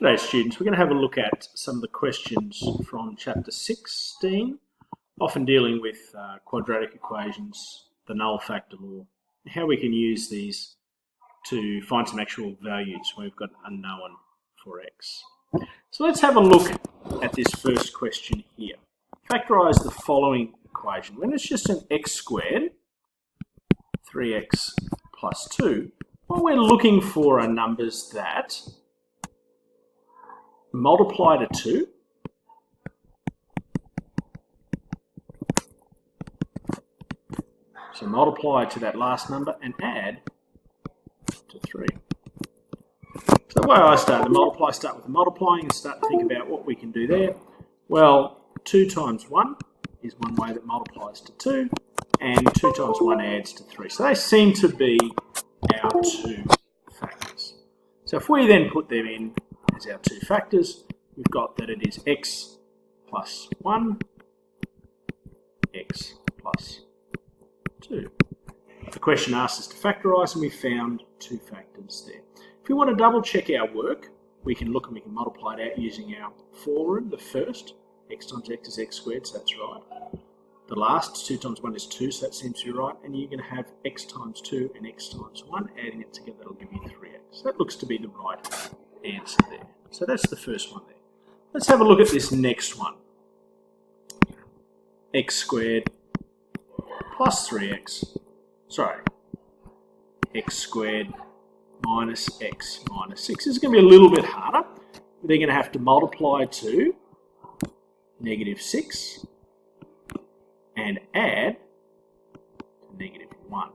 G'day students, we're going to have a look at some of the questions from chapter 16, often dealing with quadratic equations, the null factor law, and how we can use these to find some actual values when we've got an unknown for x. So let's have a look at this first question here. Factorize the following equation. When it's just an x squared, 3x plus 2, what we're looking for are numbers that multiply to 2, so multiply to that last number and add to 3. So the way I start with the multiplying and start to think about what we can do there. Well, 2 times 1 is one way that multiplies to 2, and 2 times 1 adds to 3. So they seem to be our two factors. So if we then put them in as our two factors, we've got that it is x plus 1, x plus 2. The question asks us to factorise, and we found two factors there. If we want to double check our work, we can look and we can multiply it out using our for rule. The first, x times x is x squared, so that's right. The last, 2 times 1 is 2, so that seems to be right. And you're going to have x times 2 and x times 1. Adding it together, that'll give you 3x. So that looks to be the right answer there. So that's the first one there. Let's have a look at this next one. X squared plus 3x, x squared minus x minus 6. This is going to be a little bit harder. They're going to have to multiply to -6 and add to -1.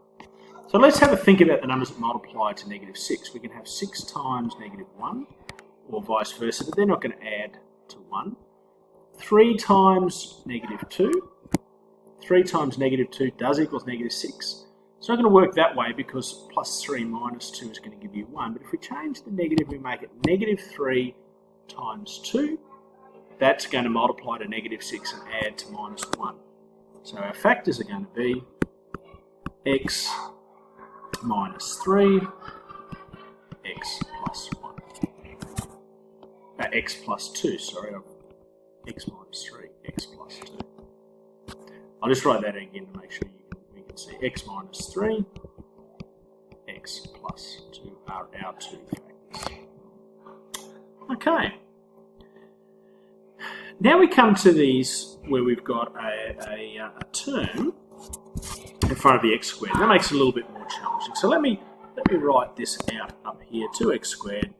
So let's have a think about the numbers that multiply to -6. We can have 6 times -1, or vice versa, but they're not going to add to 1. 3 times -2. 3 times -2 does equals -6. It's not going to work that way because plus 3 minus 2 is going to give you 1. But if we change the negative, we make it -3 times 2. That's going to multiply to -6 and add to -1. So our factors are going to be x minus 3, x plus 1. X plus 2, sorry, x minus 3, x plus 2. I'll just write that again to make sure we can see x minus 3, x plus 2 are our two factors. Okay. Now we come to these where we've got a term in front of the x squared. That makes it a little bit more challenging. So let me write this out up here. 2x squared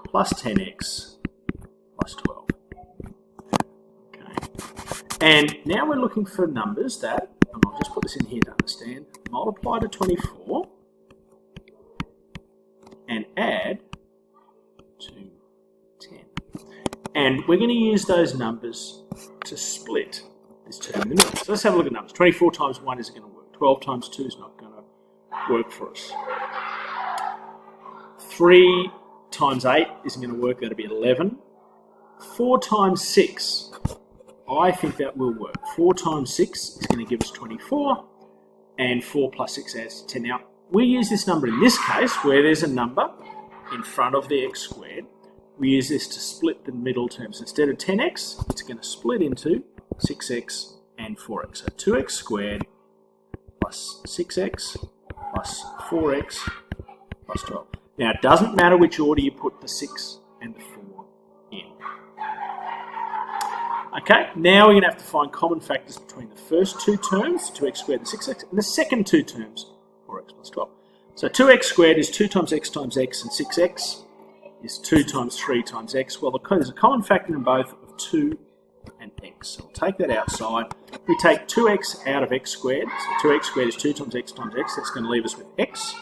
plus 10x plus 12. Okay. And now we're looking for numbers that, and I'll just put this in here to understand, multiply to 24 and add to 10. And we're going to use those numbers to split this term in the middle. So let's have a look at numbers. 24 times 1 isn't going to work. 12 times 2 is not going to work for us. 3 times 8 isn't going to work. That'll be 11. 4 times 6, I think that will work. 4 times 6 is going to give us 24. And 4 plus 6 adds to 10. Now, we use this number in this case where there's a number in front of the x squared. We use this to split the middle terms. Instead of 10x, it's going to split into 6x and 4x. So 2x squared plus 6x plus 4x plus 12. Now, it doesn't matter which order you put the 6 and the 4 in. Okay, now we're going to have to find common factors between the first two terms, 2x squared and 6x, and the second two terms, 4x plus 12. So 2x squared is 2 times x, and 6x is 2 times 3 times x. Well, there's a common factor in both of 2 and x. So we'll take that outside. We take 2x out of x squared. So 2x squared is 2 times x times x. That's going to leave us with x.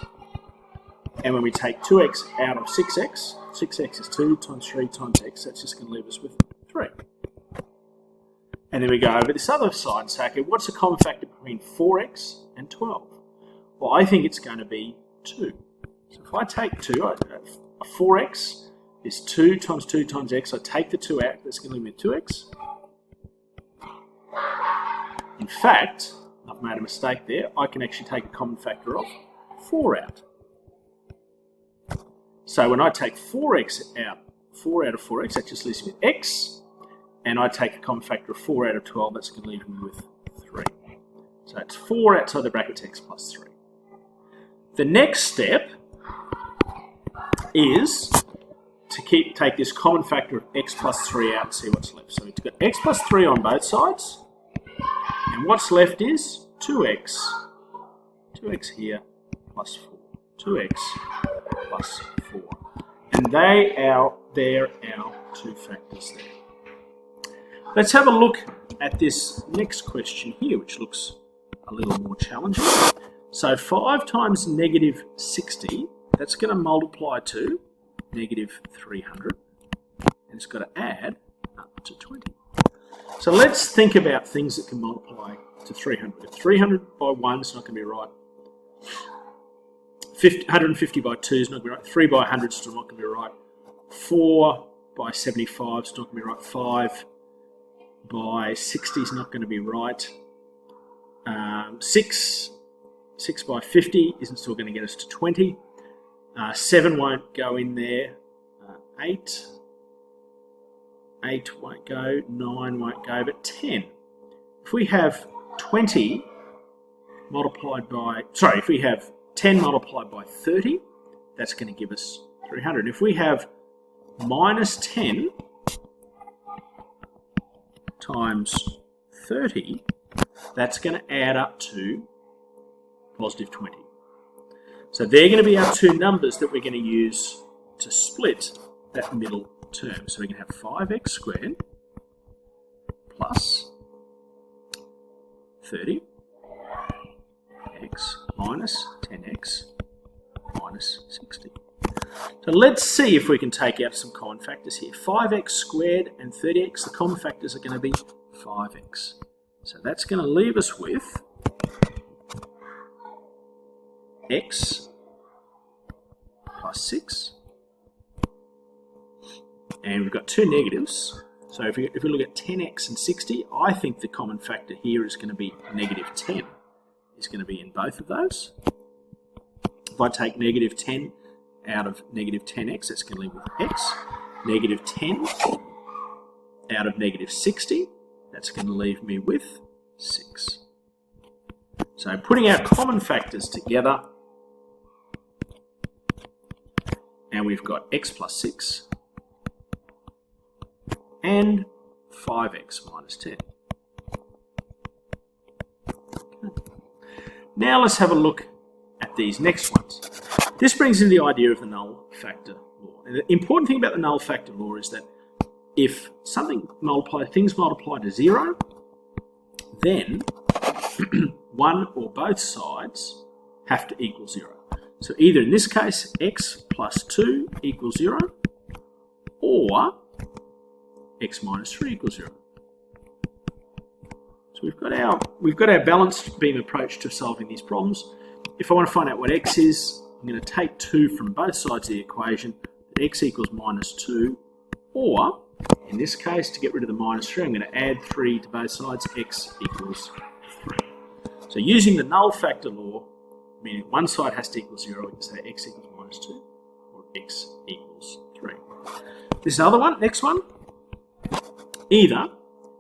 And when we take 2x out of 6x, 6x is 2 times 3 times x. That's just going to leave us with 3. And then we go over this other side and say, okay, what's the common factor between 4x and 12? Well, I think it's going to be 2. So if I take 2, a 4x is 2 times 2 times x. I take the 2 out, that's going to leave me with 2x. In fact, I've made a mistake there. I can actually take a common factor of 4 out. So when I take 4x out 4 out of 4x, that just leaves me with x. And I take a common factor of 4 out of 12, that's going to leave me with 3. So it's 4 outside the brackets, x plus 3. The next step is to take this common factor of x plus 3 out and see what's left. So we've got x plus 3 on both sides, and what's left is 2x here plus 4, 2x plus 4. And they're our two factors there. Let's have a look at this next question here, which looks a little more challenging. So 5 times negative 60, that's going to multiply to negative 300, and it's got to add up to 20. So let's think about things that can multiply to 300. 300 by 1 is not going to be right. 150 by 2 is not going to be right. 3 by 100 is still not going to be right. 4 by 75 is not going to be right. 5 by 60 is not going to be right. 6 by 50 isn't still going to get us to 20. 7 won't go in there. 8 won't go. 9 won't go, but 10. If we have 20 multiplied by, if we have 10 multiplied by 30, that's going to give us 300. If we have minus 10 times 30, that's going to add up to positive 20. So they're going to be our two numbers that we're going to use to split that middle term. So we can have 5x squared plus 30x minus 10x minus 60. So let's see if we can take out some common factors here. 5x squared and 30x, the common factors are going to be 5x. So that's going to leave us with x plus 6. And we've got two negatives. So if we look at 10x and 60, I think the common factor here is going to be negative 10. It's going to be in both of those. If I take negative 10 out of negative 10x, that's going to leave with x. Negative 10 out of negative 60, that's going to leave me with 6. So putting our common factors together, and we've got x plus 6 and 5x minus 10. Now let's have a look at these next ones. This brings in the idea of the null factor law. And the important thing about the null factor law is that if things multiply to 0, then one or both sides have to equal 0. So either in this case x plus 2 equals 0, or x minus 3 equals 0. So we've got our balanced beam approach to solving these problems. If I want to find out what x is, I'm going to take 2 from both sides of the equation, x equals minus 2, or in this case, to get rid of the minus 3, I'm going to add 3 to both sides, x equals 3. So using the null factor law, meaning one side has to equal 0, we can say x equals minus 2 or x equals 3. This is another one, next one. Either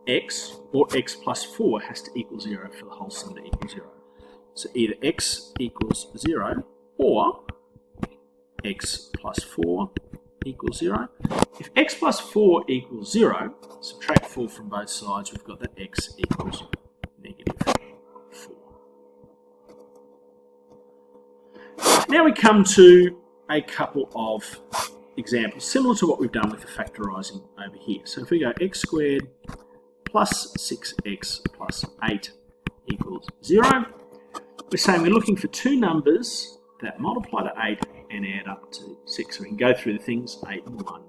x or x plus 4 has to equal 0 for the whole sum to equal 0. So either x equals 0 or x plus 4 equals 0. If x plus 4 equals 0, subtract 4 from both sides, we've got that x equals negative 4. Now we come to a couple of examples similar to what we've done with the factorising over here. So if we go x squared plus 6x plus 8 equals 0, we're saying we're looking for two numbers that multiply to 8 and add up to 6. So we can go through the things 8 and 1.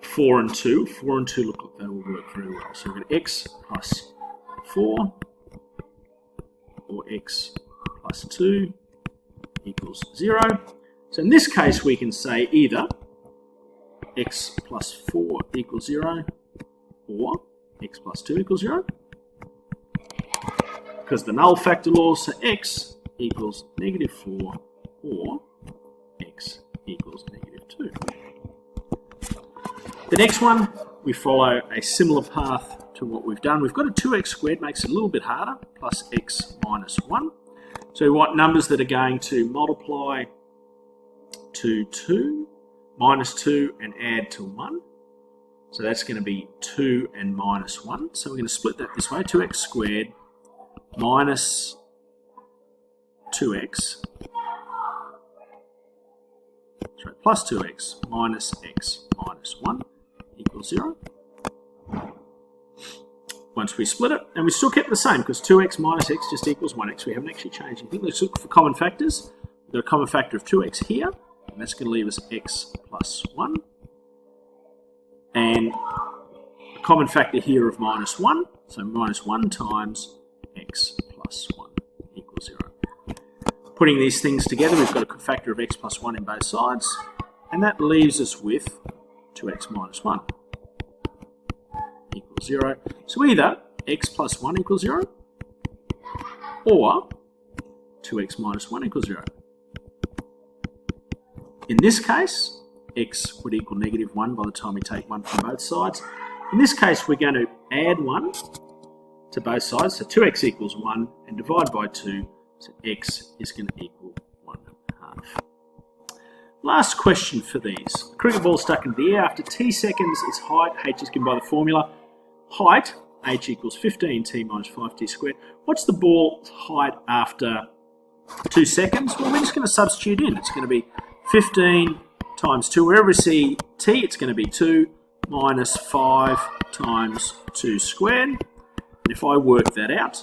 4 and 2. 4 and 2 look like they will work very well. So we've got x plus 4 or x plus 2 equals 0. So in this case we can say either x plus 4 equals 0 or x plus 2 equals 0. Because the null factor law, so x equals negative 4 or x equals negative 2. The next one, we follow a similar path to what we've done. We've got a 2x squared, makes it a little bit harder, plus x minus 1. So we want numbers that are going to multiply to 2, minus 2, and add to 1. So that's going to be 2 and minus 1. So we're going to split that this way, 2x squared minus 2x, sorry, plus 2x minus x minus 1 equals 0. Once we split it, and we still kept the same because 2x minus x just equals 1x. We haven't actually changed anything. Let's look for common factors. We've got a common factor of 2x here, and that's going to leave us x plus 1. And a common factor here of minus 1, so minus 1 times x plus 1 equals 0. Putting these things together, we've got a factor of x plus 1 in both sides, and that leaves us with 2x minus 1 equals 0. So either x plus 1 equals 0, or 2x minus 1 equals 0. In this case, x would equal negative 1 by the time we take 1 from both sides. In this case, we're going to add 1 to both sides, so 2x equals 1, and divide by 2, so x is going to equal 1/2. Last question for these. The cricket ball stuck in the air. After t seconds, its height, h is given by the formula. Height, h equals 15t minus 5t squared. What's the ball's height after 2 seconds? Well, we're just going to substitute in. It's going to be 15 times 2. Wherever we see t, it's going to be 2 minus 5 times 2 squared. And if I work that out,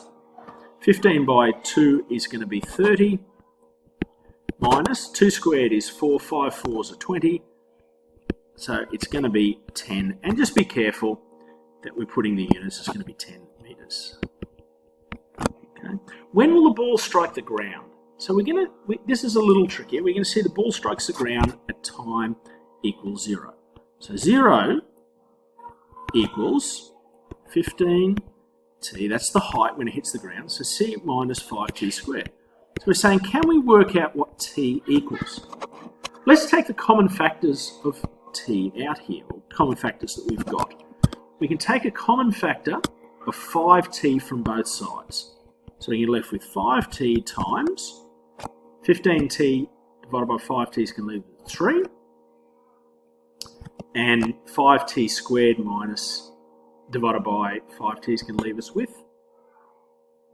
15 by 2 is going to be 30, minus 2 squared is 4, 5 4s are 20, so it's going to be 10. And just be careful that we're putting the units, it's going to be 10 metres. Okay. When will the ball strike the ground? So this is a little trickier. We're going to see the ball strikes the ground at time equals 0. So 0 equals 15t, that's the height when it hits the ground, so c minus 5t squared. So we're saying, can we work out what t equals? Let's take the common factors of t out here, or common factors that we've got. We can take a common factor of 5t from both sides. So you're left with 5t times 15t divided by 5t is going to leave 3. And 5t squared minus divided by 5t is going to leave us with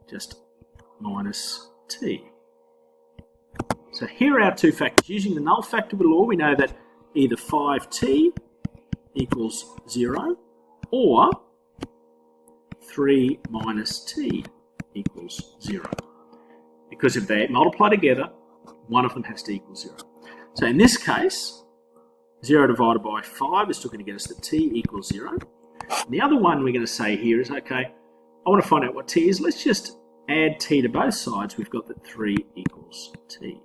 just minus t. So here are our two factors. Using the null factor law, we know that either 5t equals 0 or 3 minus t equals 0. Because if they multiply together, one of them has to equal 0. So in this case, 0 divided by 5 is still going to get us that t equals 0. And the other one we're going to say here is, okay, I want to find out what t is. Let's just add t to both sides. We've got that 3 equals t.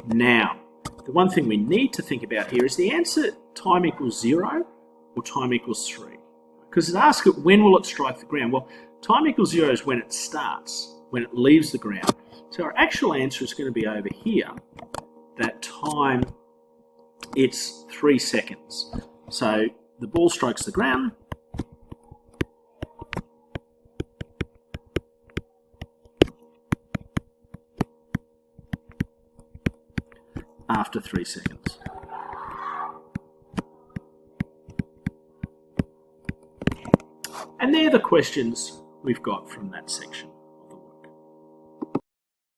Now, the one thing we need to think about here is the answer time equals 0 or time equals 3. Because it asks it when will it strike the ground. Well, time equals 0 is when it starts, when it leaves the ground. So our actual answer is going to be over here. That time, it's 3 seconds. So the ball strikes the ground. After 3 seconds. And they're the questions we've got from that section.